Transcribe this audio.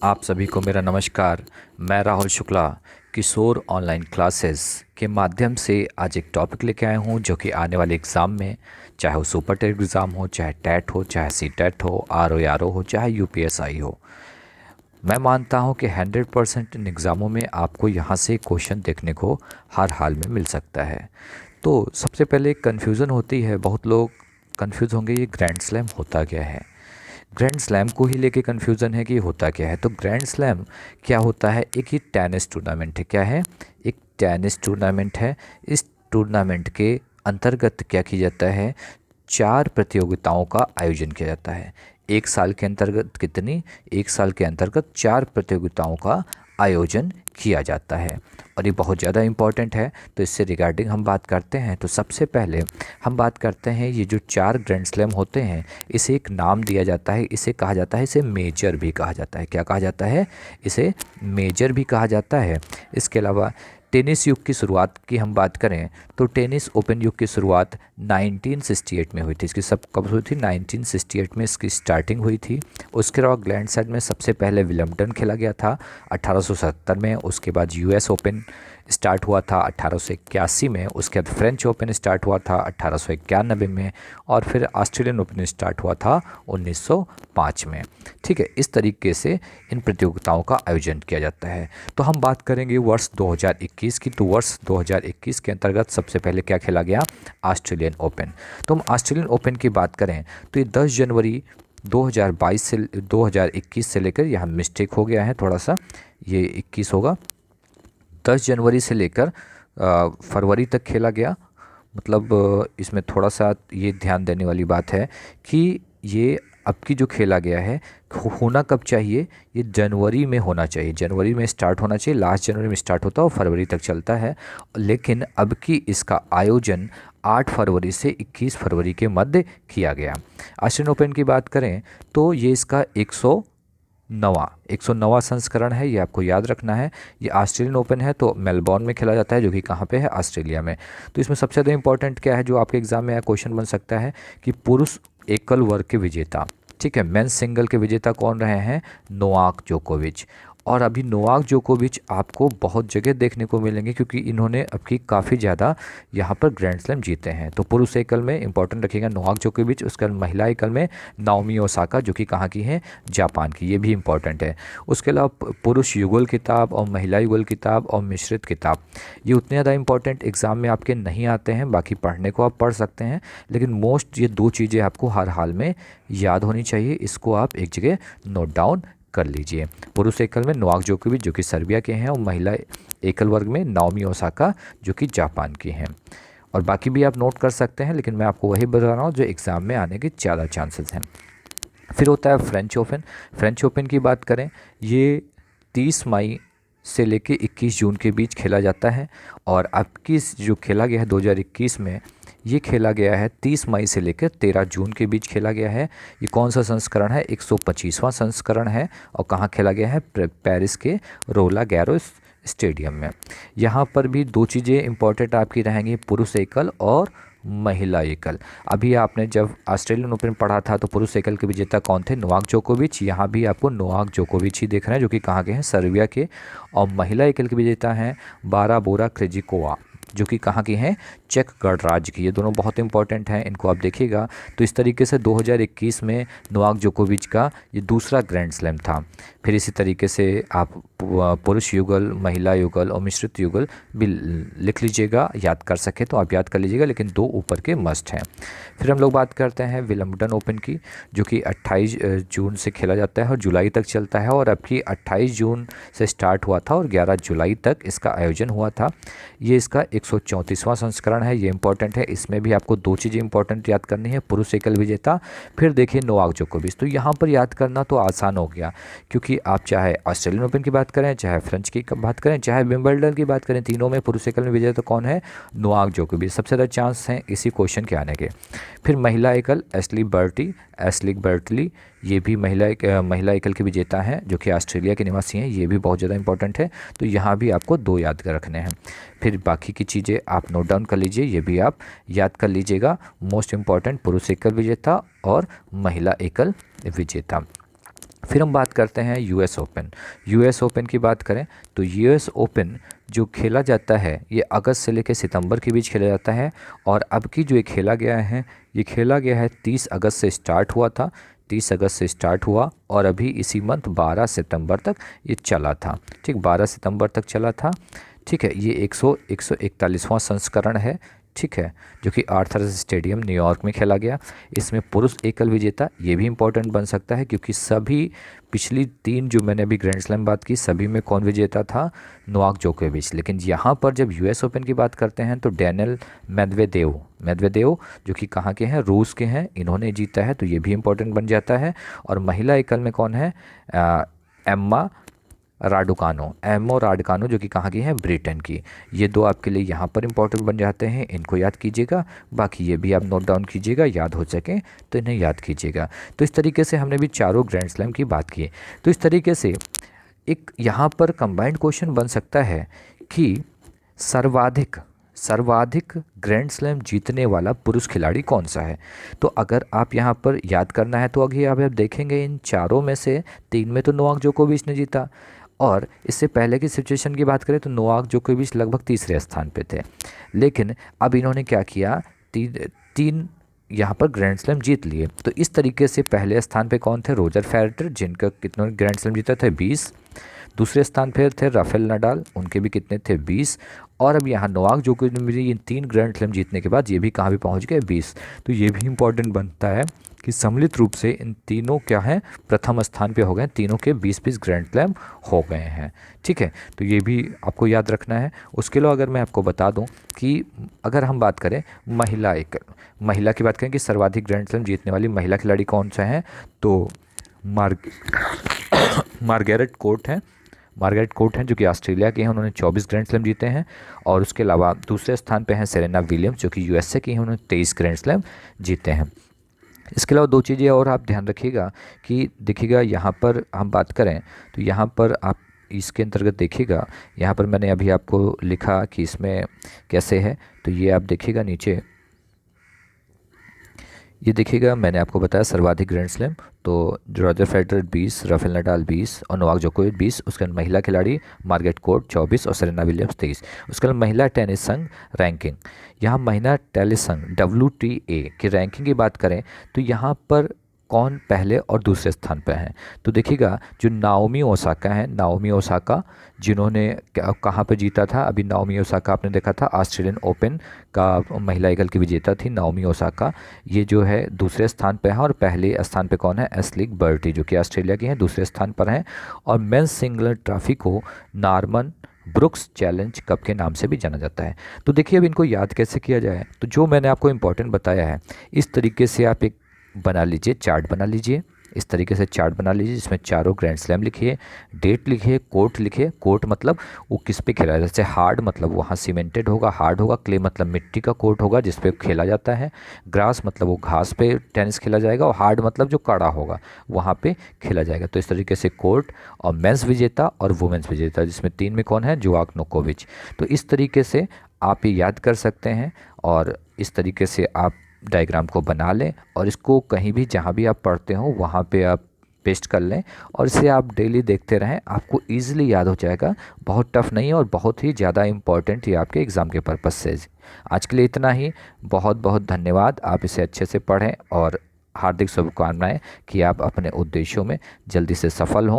आप सभी को मेरा नमस्कार। मैं राहुल शुक्ला किशोर ऑनलाइन क्लासेस के माध्यम से आज एक टॉपिक लेके आया हूँ जो कि आने वाले एग्ज़ाम में, चाहे वो सुपर टेट एग्ज़ाम हो, चाहे टेट हो, चाहे सी टेट हो, आर ओ आर ओ हो, चाहे यूपीएसआई हो, मैं मानता हूँ कि 100% इन एग्ज़ामों में आपको यहाँ से क्वेश्चन देखने को हर हाल में मिल सकता है। तो सबसे पहले कन्फ्यूज़न होती है, बहुत लोग कन्फ्यूज़ होंगे ये ग्रैंड स्लैम होता क्या है। ग्रैंड स्लैम को ही लेके कन्फ्यूज़न है कि ये होता क्या है। तो ग्रैंड स्लैम क्या होता है, एक ही टेनिस टूर्नामेंट है। क्या है? एक टेनिस टूर्नामेंट है। इस टूर्नामेंट के अंतर्गत क्या किया जाता है, 4 प्रतियोगिताओं का आयोजन किया जाता है। एक साल के अंतर्गत कितनी? एक साल के अंतर्गत 4 प्रतियोगिताओं का आयोजन किया जाता है और ये बहुत ज़्यादा इम्पॉर्टेंट है। तो इससे रिगार्डिंग हम बात करते हैं। तो सबसे पहले हम बात करते हैं, ये जो 4 ग्रैंड स्लैम होते हैं इसे एक नाम दिया जाता है, इसे कहा जाता है, इसे मेजर भी कहा जाता है। क्या कहा जाता है? इसे मेजर भी कहा जाता है। इसके अलावा टेनिस युग की शुरुआत की हम बात करें तो टेनिस ओपन युग की शुरुआत 1968 में हुई थी। इसकी सब कब हुई थी? 1968 में इसकी स्टार्टिंग हुई थी। उसके अलावा ग्लैंड साइड में सबसे पहले विलम्बटन खेला गया था 1870 में। उसके बाद यूएस ओपन स्टार्ट हुआ था 1881 में। उसके बाद फ्रेंच ओपन स्टार्ट हुआ था 1891 में और फिर ऑस्ट्रेलियन ओपन स्टार्ट हुआ था 1905 में। ठीक है, इस तरीके से इन प्रतियोगिताओं का आयोजन किया जाता है। तो हम बात करेंगे वर्ष 2021 की। तो वर्ष 2021 के अंतर्गत सबसे पहले क्या खेला गया? Australian open. तो हम ऑस्ट्रेलियन ओपन की बात करें तो ये 10 जनवरी 2022 से 2021 से लेकर, यहाँ मिस्टेक हो गया है थोड़ा सा, ये 21 होगा, 10 जनवरी से लेकर फरवरी तक खेला गया। मतलब इसमें थोड़ा सा ये ध्यान देने वाली बात है कि ये अब की जो खेला गया है होना कब चाहिए? ये जनवरी में होना चाहिए। जनवरी में स्टार्ट होना चाहिए, लास्ट जनवरी में स्टार्ट होता है और फरवरी तक चलता है। लेकिन अब की इसका आयोजन 8 फरवरी से 21 फरवरी के मध्य किया गया। ऑस्ट्रेलियन ओपन की बात करें तो ये इसका 109वां संस्करण है, ये आपको याद रखना है। ये ऑस्ट्रेलियन ओपन है तो मेलबॉर्न में खेला जाता है, जो कि कहाँ पे है? ऑस्ट्रेलिया में। तो इसमें सबसे ज़्यादा इंपॉर्टेंट क्या है जो आपके एग्जाम में क्वेश्चन बन सकता है कि पुरुष एकल वर्ग के विजेता, ठीक है, मेंस सिंगल के विजेता कौन रहे हैं? नोवाक जोकोविच। और अभी नोवाक जोकोविच आपको बहुत जगह देखने को मिलेंगे क्योंकि इन्होंने अब की काफ़ी ज़्यादा यहाँ पर ग्रैंड स्लैम जीते हैं। तो पुरुष एकल में इंपॉर्टेंट रखिएगा नोवाक जोकोविच। उसके बाद महिला एकल में नाओमी ओसाका, जो कि कहाँ की हैं? जापान की, ये भी इंपॉर्टेंट है। उसके अलावा पुरुष युगल किताब और महिला युगल किताब और मिश्रित किताब, ये उतने ज़्यादा इंपॉर्टेंट एग्ज़ाम में आपके नहीं आते हैं। बाकी पढ़ने को आप पढ़ सकते हैं, लेकिन मोस्ट ये 2 चीज़ें आपको हर हाल में याद होनी चाहिए। इसको आप एक जगह नोट डाउन कर लीजिए। पुरुष एकल में नोवाक जोकोविच जो कि सर्बिया के हैं और महिला एकल वर्ग में नाओमी ओसाका जो कि जापान की हैं। और बाकी भी आप नोट कर सकते हैं, लेकिन मैं आपको वही बता रहा हूँ जो एग्ज़ाम में आने के ज़्यादा चांसेस हैं। फिर होता है फ्रेंच ओपन। फ्रेंच ओपन की बात करें, ये 30 मई से लेके 21 जून के बीच खेला जाता है। और अब की जो खेला गया है 2021 में, ये खेला गया है 30 मई से लेकर 13 जून के बीच खेला गया है। ये कौन सा संस्करण है? 125वां संस्करण है। और कहाँ खेला गया है? पेरिस के रोला गैरोस स्टेडियम में। यहाँ पर भी 2 चीज़ें इंपॉर्टेंट आपकी रहेंगी, पुरुष एकल और महिला एकल। अभी आपने जब ऑस्ट्रेलियन ओपन पढ़ा था तो पुरुष एकल के विजेता कौन थे? नोवाक जोकोविच। यहाँ भी आपको नोवाक जोकोविच ही देख रहे हैं जो कि कहाँ के हैं? सर्बिया के। और महिला एकल के विजेता हैं बाराबोरा क्रिजिकोवा, जो कि कहाँ की हैं? चेक गणराज्य की। ये दोनों बहुत इंपॉर्टेंट हैं, इनको आप देखिएगा। तो इस तरीके से 2021 में नोवाक जोकोविच का ये दूसरा ग्रैंड स्लैम था। फिर इसी तरीके से आप पुरुष युगल, महिला युगल और मिश्रित युगल भी लिख लीजिएगा, याद कर सके तो आप याद कर लीजिएगा, लेकिन 2 ऊपर के मस्ट हैं। फिर हम लोग बात करते हैं विलम्बटन ओपन की, जो कि 28 जून से खेला जाता है और जुलाई तक चलता है। और अब की 28 जून से स्टार्ट हुआ था और 11 जुलाई तक इसका आयोजन हुआ था। ये इसका 134वां संस्करण है, ये इंपॉर्टेंट है। इसमें भी आपको 2 चीज़ें इंपॉर्टेंट याद करनी है, पुरुष एकल विजेता, फिर देखिए नोवाक जोकोविच। तो यहाँ पर याद करना तो आसान हो गया, क्योंकि आप चाहे ऑस्ट्रेलियन ओपन की बात करें, चाहे फ्रेंच की बात करें, चाहे विंबलडन की बात करें, तीनों में पुरुष एकल में विजेता कौन है? नोवाक जोकोविच। सबसे ज़्यादा चांस हैं इसी क्वेश्चन के आने के। फिर महिला एकल एस्लिक बर्टली, ये भी महिला एकल के विजेता हैं जो कि ऑस्ट्रेलिया के निवासी हैं, ये भी बहुत ज़्यादा इंपॉर्टेंट है। तो यहाँ भी आपको 2 याद कर रखने हैं। फिर बाकी की चीज़ें आप नोट डाउन कर लीजिए, ये भी आप याद कर लीजिएगा। मोस्ट इंपॉर्टेंट पुरुष एकल विजेता और महिला एकल विजेता। फिर हम बात करते हैं यूएस ओपन। यूएस ओपन की बात करें तो यूएस ओपन जो खेला जाता है ये अगस्त से लेकर सितंबर के बीच खेला जाता है, और अब की जो ये खेला गया है ये खेला गया है 30 अगस्त से स्टार्ट हुआ था, 30 अगस्त से स्टार्ट हुआ और अभी इसी मंथ 12 सितंबर तक ये चला था। ठीक, 12 सितंबर तक चला था। ठीक है, ये 141वां संस्करण है। ठीक है, जो कि आर्थर स्टेडियम न्यूयॉर्क में खेला गया। इसमें पुरुष एकल विजेता ये भी इम्पोर्टेंट बन सकता है, क्योंकि सभी पिछली 3 जो मैंने अभी ग्रैंड स्लैम बात की सभी में कौन विजेता था, नोवाक जोकोविच। लेकिन यहाँ पर जब यूएस ओपन की बात करते हैं तो डेनियल मेदवेदेव जो कि कहाँ के हैं, रूस के हैं, इन्होंने जीता है, तो ये भी इम्पोर्टेंट बन जाता है। और महिला एकल में कौन है, एम्मा राडुकानो जो कि कहाँ की हैं, ब्रिटेन की। ये 2 आपके लिए यहाँ पर इंपॉर्टेंट बन जाते हैं, इनको याद कीजिएगा। बाकी ये भी आप नोट डाउन कीजिएगा, याद हो सके तो इन्हें याद कीजिएगा। तो इस तरीके से हमने भी चारों ग्रैंड स्लैम की बात की। तो इस तरीके से एक यहाँ पर कंबाइंड क्वेश्चन बन सकता है कि सर्वाधिक ग्रैंड स्लैम जीतने वाला पुरुष खिलाड़ी कौन सा है। तो अगर आप यहाँ पर याद करना है तो अभी आप देखेंगे इन चारों में से 3 में तो नोवाक जोकोविच ने जीता, और इससे पहले की सिचुएशन की बात करें तो नोवाक जोकोविच लगभग तीसरे स्थान पे थे। लेकिन अब इन्होंने क्या किया, 3 यहाँ पर ग्रैंड स्लैम जीत लिए। तो इस तरीके से पहले स्थान पे कौन थे, रोजर फेडरर जिनका कितने ग्रैंड स्लैम जीता थे, 20। दूसरे स्थान पे थे राफेल नडाल, उनके भी कितने थे, 20। और अब यहाँ नोवाक जोकोविच ने इन 3 ग्रैंड स्लैम जीतने के बाद ये भी कहाँ भी पहुँच गए, 20। तो ये भी इम्पॉर्टेंट बनता है कि सम्मिलित रूप से इन तीनों क्या है, प्रथम स्थान पे हो गए, तीनों के 20-20 ग्रैंड स्लैम हो गए हैं। ठीक है, तो ये भी आपको याद रखना है। उसके अलावा अगर मैं आपको बता दूं कि अगर हम बात करें महिला की बात करें कि सर्वाधिक ग्रैंड स्लैम जीतने वाली महिला खिलाड़ी कौन सा है, तो मार्गरेट कोर्ट हैं जो कि ऑस्ट्रेलिया के हैं, उन्होंने 24 ग्रैंड स्लैम जीते हैं। और उसके अलावा दूसरे स्थान पे हैं सेरेना विलियम्स जो कि यूएसए की हैं, उन्होंने 23 ग्रैंड स्लैम जीते हैं। इसके अलावा 2 चीज़ें और आप ध्यान रखिएगा कि देखिएगा यहाँ पर हम बात करें तो यहाँ पर आप इसके अंतर्गत देखिएगा, यहाँ पर मैंने अभी आपको लिखा कि इसमें कैसे है, तो ये आप देखिएगा नीचे, ये देखिएगा मैंने आपको बताया सर्वाधिक ग्रैंड स्लैम, तो रोजर फेडरर 20, राफेल नडाल 20 और नोवाक जोकोविच 20। उसके बाद महिला खिलाड़ी मार्गरेट कोर्ट 24 और सेरेना विलियम्स 23। उसके बाद महिला टेनिस संघ रैंकिंग, यहाँ महिला टेनिस संघ WTA की रैंकिंग की बात करें तो यहाँ पर कौन पहले और दूसरे स्थान पर हैं, तो देखिएगा जो नाओमी ओसाका जिन्होंने कहाँ पे जीता था, अभी नाओमी ओसाका आपने देखा था ऑस्ट्रेलियन ओपन का महिला एकल की विजेता थी नाओमी ओसाका, ये जो है दूसरे स्थान पे है। और पहले स्थान पे कौन है, एशली बर्टी जो कि ऑस्ट्रेलिया की हैं, दूसरे स्थान पर हैं। और मेंस सिंगल ट्रॉफी को नॉर्मन ब्रुक्स चैलेंज कप के नाम से भी जाना जाता है। तो देखिए अब इनको याद कैसे किया जाए, तो जो मैंने आपको इम्पोर्टेंट बताया है इस तरीके से आप एक बना लीजिए, चार्ट बना लीजिए, इस तरीके से चार्ट बना लीजिए जिसमें चारों ग्रैंड स्लैम लिखिए, डेट लिखिए, कोर्ट लिखिए। कोर्ट मतलब वो किस पे खेला जाता है, जैसे हार्ड मतलब वहाँ सीमेंटेड होगा, हार्ड होगा, क्ले मतलब मिट्टी का कोर्ट होगा जिस पे खेला जाता है, ग्रास मतलब वो घास पे टेनिस खेला जाएगा, और हार्ड मतलब जो कड़ा होगा वहाँ पे खेला जाएगा। तो इस तरीके से कोर्ट और मेंस विजेता और वुमेंस विजेता, जिसमें 3 में कौन है, जोवाक नोकोविच। तो इस तरीके से आप ये याद कर सकते हैं, और इस तरीके से आप डायग्राम को बना लें और इसको कहीं भी जहाँ भी आप पढ़ते हो वहाँ पे आप पेस्ट कर लें, और इसे आप डेली देखते रहें, आपको ईजिली याद हो जाएगा। बहुत टफ नहीं है और बहुत ही ज़्यादा इम्पॉर्टेंट ये आपके एग्ज़ाम के पर्पज़ से। आज के लिए इतना ही, बहुत बहुत धन्यवाद। आप इसे अच्छे से पढ़ें और हार्दिक शुभकामनाएं कि आप अपने उद्देश्यों में जल्दी से सफल हों।